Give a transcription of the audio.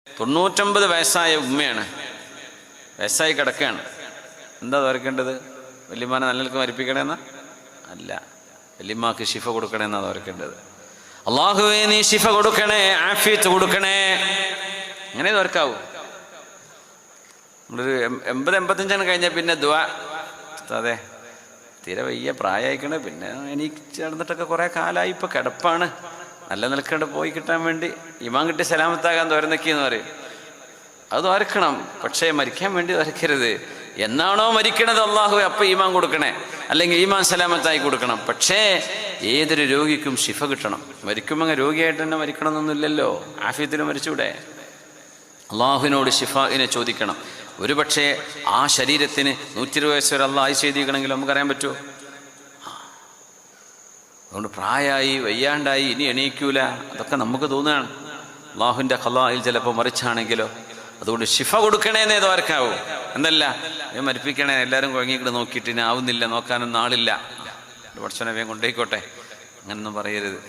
99 വയസ്സായ ഉമ്മയാണ്, വയസ്സായി കിടക്കുകയാണ്. എന്താ തോർക്കേണ്ടത്? വല്യമ്മാനെ നല്ലവർക്ക് മരിപ്പിക്കണമെന്നാ അല്ല, വല്യമ്മാക്ക് ശിഫ കൊടുക്കണമെന്നാണ് തോർക്കേണ്ടത്. അള്ളാഹുവേ നീ ശിഫ കൊടുക്കണേ, ആഫിയത്ത് കൊടുക്കണേ, അങ്ങനെ തോർക്കാവൂ. നമ്മളൊരു 80-85 കഴിഞ്ഞാൽ പിന്നെ ദുആ. അതെ, തീരെ വയ്യ, പ്രായമായിക്കണേ, പിന്നെ എനിക്ക് നടന്നിട്ടൊക്കെ കുറേ കാലമായി, ഇപ്പോൾ കിടപ്പാണ്, നല്ല നിൽക്കേണ്ട പോയി കിട്ടാൻ വേണ്ടി ഇമാൻ കിട്ടി സലാമത്താകാൻ തോരന്നൊക്കെയെന്ന് പറയും. അത് തോരക്കണം, പക്ഷേ മരിക്കാൻ വേണ്ടി തോരക്കരുത്. എന്നാണോ മരിക്കണത് അള്ളാഹു അപ്പം ഈമാൻ കൊടുക്കണേ, അല്ലെങ്കിൽ ഈമാൻ സലാമത്തായി കൊടുക്കണം. പക്ഷേ ഏതൊരു രോഗിക്കും ശിഫ കിട്ടണം. മരിക്കുമ്പോൾ അങ്ങ് രോഗിയായിട്ട് തന്നെ മരിക്കണം എന്നൊന്നുമില്ലല്ലോ, ആഫിയത്തിന് മരിച്ചൂടെ? അള്ളാഹുവിനോട് ശിഫാഇനെ ചോദിക്കണം. ഒരു പക്ഷേ ആ ശരീരത്തിന് 120 വയസ്സ് വരെ അള്ളാഹ് ആയുസ്സ് എഴുതിക്കണമെങ്കിൽ നമുക്കറിയാൻ പറ്റുമോ? അതുകൊണ്ട് പ്രായമായി വയ്യാണ്ടായി ഇനി എണീക്കൂല, അതൊക്കെ നമുക്ക് തോന്നുകയാണ്. അള്ളാഹുവിൻ്റെ ഖലായിൽ ചിലപ്പോൾ മറിച്ചാണെങ്കിലോ. അതുകൊണ്ട് ശിഫ കൊടുക്കണേന്നേ തോർക്കാവൂ. എന്തല്ല മരിപ്പിക്കണേ, എല്ലാവരും കുഴങ്ങിക്കിട്ട് നോക്കിയിട്ട് ഇനി ആവുന്നില്ല, നോക്കാനൊന്നും ആളില്ല, പഠിച്ചോനെ വേഗം കൊണ്ടേക്കോട്ടെ, അങ്ങനൊന്നും പറയരുത്.